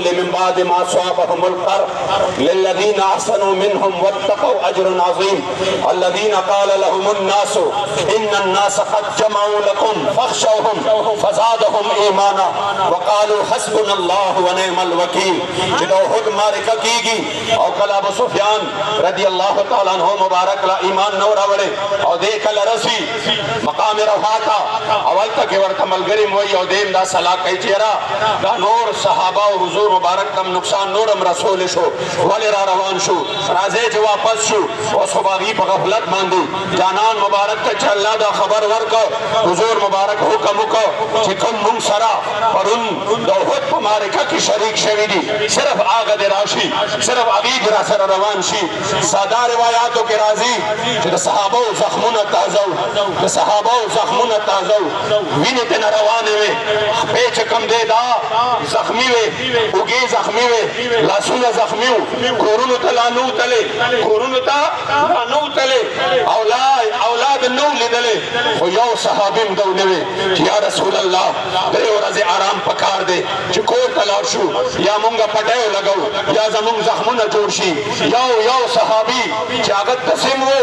الرسول من بعد ما أصابهم القرح للذين أحسنوا منهم واتقوا أجر عظيم الذين قال لهم الناس إن الناس قد جمعوا لكم فاخشوهم فزادهم إيمانا وقالوا حسبنا الله ونعم الوكيل. جدو خود مارکہ کی گی اور کل ابو سفیان رضی اللہ تعالیٰ عنہ مبارک لا ایمان نو راوڑے اور دیکھ لرسی مقام رفاتا اول تک ورطا ملگری موئی اور دیم دا صلاح کئی چیرا دا نور صحابہ و حضور مبارک تم نقصان نورم رسول شو ولی را روان شو رازے جو واپس شو اور صباغی پا غفلت ماندی جانان مبارک تا چلا دا خبر ورکو حضور مبارک حکم کو چکم منگ سرا پر ان دو خود پا مارکہ کی شریک شوی دی صرف آگا دے راشی صرف عبید را سر روان شی سادہ روایاتوں کے راضی کہ صحابہ زخمون تازو صحابہ زخمون تازو وینت نہ روانے میں پیچ کم دے دا زخمی وے اگے زخمی وے لاسون زخمی ہو کورون تلانو تلے کورون تلانو تلے اولاد نو لدلے وہ یو صحابیم دو نوے یا رسول اللہ دے اور رضی آرام پکار دے چکور تلاشو یا منگا پڑھے لگو یا زمون زخمون جوڑشی یو صحابی چاگت تسیم ہو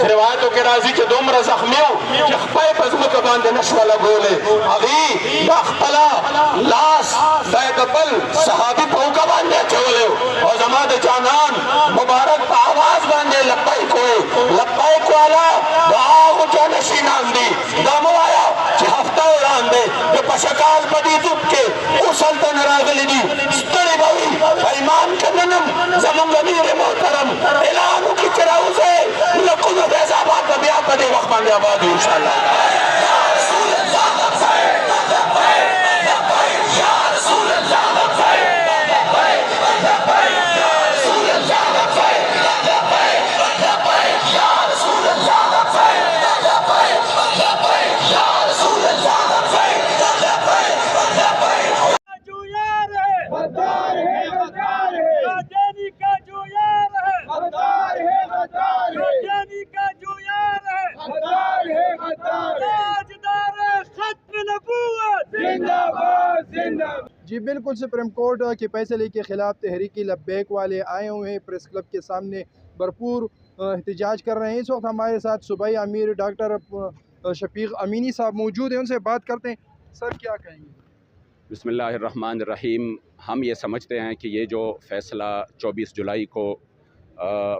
روایتوں کے راضی کے دومر زخمی ہو کہ خپائے پزمو کا باندے نشوہ لگولے اگی داخپلا لاس دائے دپل صحابی پہو کا باندے چولے اور زماد جانان مبارک پا آواز باندے لپائی کو آلا دعا کو جانشی نام دی دامو آیا چی ہفتہ اوران دے جو پشکال پدی دب کے اسلطن راغلی دی ستری باوی ایمان کننم زمان غمیر محترم اعلانو کی چراؤزے لکنو بیز آباد نبی آبادی وقت باندے آبادی انشاءاللہ. جی بالکل سپریم کورٹ کے فیصلے کے خلاف تحریکی لبیک والے آئے ہوئے ہیں پریس کلب کے سامنے بھرپور احتجاج کر رہے ہیں. اس وقت ہمارے ساتھ صوبائی امیر ڈاکٹر شفیق امینی صاحب موجود ہیں، ان سے بات کرتے ہیں. سر کیا کہیں گے؟ بسم اللہ الرحمن الرحیم. ہم یہ سمجھتے ہیں کہ یہ جو فیصلہ 24 جولائی کو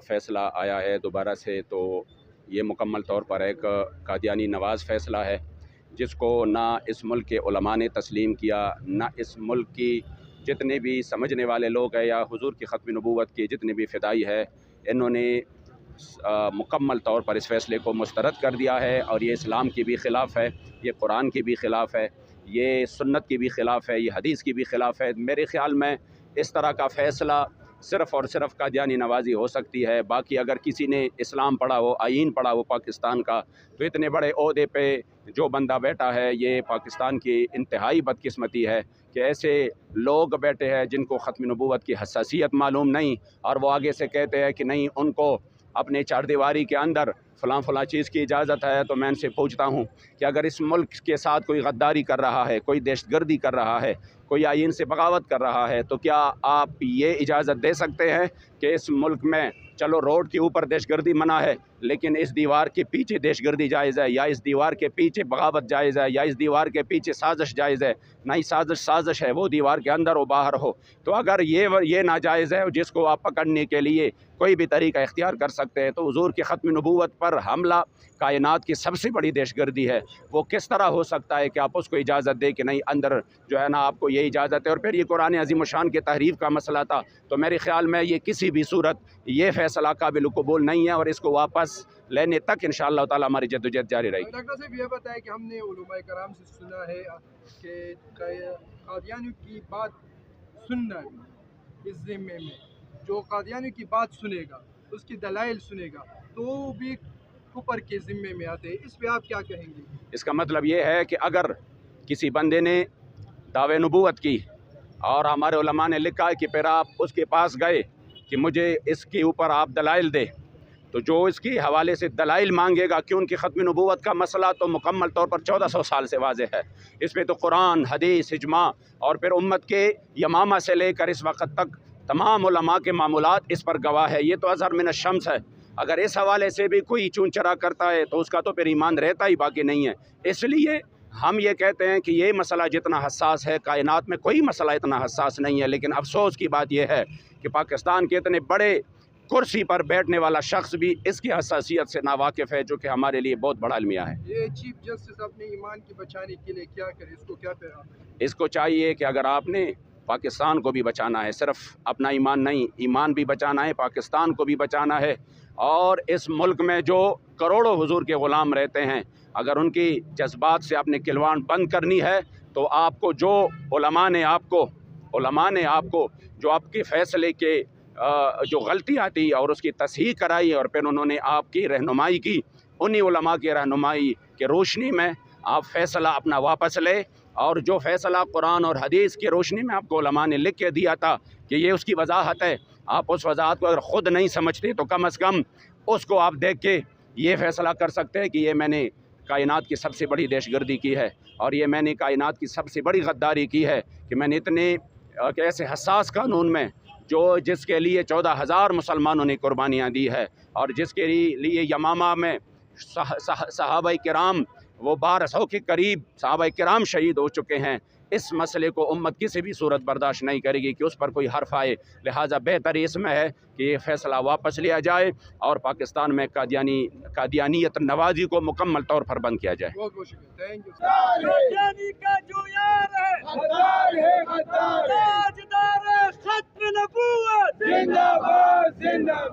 فیصلہ آیا ہے دوبارہ سے، تو یہ مکمل طور پر ایک قادیانی نواز فیصلہ ہے جس کو نہ اس ملک کے علماء نے تسلیم کیا، نہ اس ملک کی جتنے بھی سمجھنے والے لوگ ہیں یا حضور کی ختم نبوت کے جتنے بھی فدائی ہے، انہوں نے مکمل طور پر اس فیصلے کو مسترد کر دیا ہے. اور یہ اسلام کی بھی خلاف ہے، یہ قرآن کی بھی خلاف ہے، یہ سنت کی بھی خلاف ہے، یہ حدیث کی بھی خلاف ہے. میرے خیال میں اس طرح کا فیصلہ صرف اور صرف قادیانی نوازی ہو سکتی ہے. باقی اگر کسی نے اسلام پڑھا ہو، آئین پڑھا ہو پاکستان کا، تو اتنے بڑے عہدے پہ جو بندہ بیٹھا ہے، یہ پاکستان کی انتہائی بدقسمتی ہے کہ ایسے لوگ بیٹھے ہیں جن کو ختم نبوت کی حساسیت معلوم نہیں، اور وہ آگے سے کہتے ہیں کہ نہیں، ان کو اپنے چار دیواری کے اندر فلاں چیز کی اجازت ہے. تو میں ان سے پوچھتا ہوں کہ اگر اس ملک کے ساتھ کوئی غداری کر رہا ہے، کوئی دہشت گردی کر رہا ہے، کوئی آئین سے بغاوت کر رہا ہے، تو کیا آپ یہ اجازت دے سکتے ہیں کہ اس ملک میں چلو روڈ کے اوپر دہشت گردی منع ہے، لیکن اس دیوار کے پیچھے دہشت گردی جائز ہے، یا اس دیوار کے پیچھے بغاوت جائز ہے، یا اس دیوار کے پیچھے سازش جائز ہے؟ نہیں، سازش ہے، وہ دیوار کے اندر ہو باہر ہو. تو اگر یہ ناجائز ہے جس کو آپ پکڑنے کے لیے کوئی بھی طریقہ اختیار کر سکتے ہیں، تو حضور کی ختم نبوت پر حملہ کائنات کی سب سے بڑی دہشت گردی ہے. وہ کس طرح ہو سکتا ہے کہ آپ اس کو اجازت دیں کہ نہیں، اندر جو ہے نا آپ کو یہ اجازت ہے؟ اور پھر یہ قرآن عظیم الشان کے تحریف کا مسئلہ تھا. تو میرے خیال میں یہ کسی بھی صورت یہ فیصلہ قابل قبول نہیں ہے، اور اس کو واپس لینے تک انشاءاللہ تعالی ہماری جدوجہد جاری رہے گی. ڈاکٹر صاحب یہ بتائیں کہ ہم نے علماء کرام سے سنا ہے کہ قادیانیوں کی بات سننا اس ذمے میں، جو قادیانیوں کی بات سنے گا، اس کی دلائل سنے گا، تو وہ بھی کفر کے ذمے میں آتے ہیں. اس پہ آپ کیا کہیں گے؟ اس کا مطلب یہ ہے کہ اگر کسی بندے نے دعوے نبوت کی اور ہمارے علماء نے لکھا ہے کہ پھر آپ اس کے پاس گئے کہ مجھے اس کے اوپر آپ دلائل دے، تو جو اس کی حوالے سے دلائل مانگے گا کہ ان کی ختم نبوت کا مسئلہ تو مکمل طور پر 1400 سال سے واضح ہے. اس میں تو قرآن، حدیث، اجماع اور پھر امت کے یمامہ سے لے کر اس وقت تک تمام علماء کے معمولات اس پر گواہ ہے. یہ تو اظہر من الشمس ہے. اگر اس حوالے سے بھی کوئی چون چرا کرتا ہے تو اس کا تو پھر ایمان رہتا ہی باقی نہیں ہے. اس لیے ہم یہ کہتے ہیں کہ یہ مسئلہ جتنا حساس ہے، کائنات میں کوئی مسئلہ اتنا حساس نہیں ہے. لیکن افسوس کی بات یہ ہے کہ پاکستان کے اتنے بڑے کرسی پر بیٹھنے والا شخص بھی اس کی حساسیت سے ناواقف ہے، جو کہ ہمارے لیے بہت بڑا المیہ ہے. یہ چیف جسٹس اپنے ایمان کی بچانے کے لیے کیا کرے؟ اس کو کیا پیغام ہے؟ اس کو چاہیے کہ اگر آپ نے پاکستان کو بھی بچانا ہے، صرف اپنا ایمان نہیں، ایمان بھی بچانا ہے، پاکستان کو بھی بچانا ہے، اور اس ملک میں جو کروڑوں حضور کے غلام رہتے ہیں، اگر ان کی جذبات سے آپ نے کلوان بند کرنی ہے تو آپ کو جو علماء نے آپ کو جو آپ کے فیصلے کے جو غلطیاں تھی اور اس کی تصحیح کرائی اور پھر انہوں نے آپ کی رہنمائی کی، انہی علماء کی رہنمائی کے روشنی میں آپ فیصلہ اپنا واپس لے، اور جو فیصلہ قرآن اور حدیث کی روشنی میں آپ کو علماء نے لکھ کے دیا تھا کہ یہ اس کی وضاحت ہے، آپ اس وضاحت کو اگر خود نہیں سمجھتے تو کم از کم اس کو آپ دیکھ کے یہ فیصلہ کر سکتے ہیں کہ یہ میں نے کائنات کی سب سے بڑی دہشت گردی کی ہے، اور یہ میں نے کائنات کی سب سے بڑی غداری کی ہے کہ میں نے اتنے ایسے حساس قانون میں جس کے لیے 14,000 مسلمانوں نے قربانیاں دی ہے، اور جس کے لیے یمامہ میں صحابہ کرام وہ 1200 کے قریب صحابہ کرام شہید ہو چکے ہیں. اس مسئلے کو امت کسی بھی صورت برداشت نہیں کرے گی کہ اس پر کوئی حرف آئے. لہٰذا بہتر اس میں ہے کہ یہ فیصلہ واپس لیا جائے اور پاکستان میں قادیانیت نوازی کو مکمل طور پر بند کیا جائے. بہت بہت شکریہ. Thank you. قادیانی کا جو یار ہے غدار ہے، غدار ہے، تاجدار ختم نبوت، زندہ باد، زندہ باد.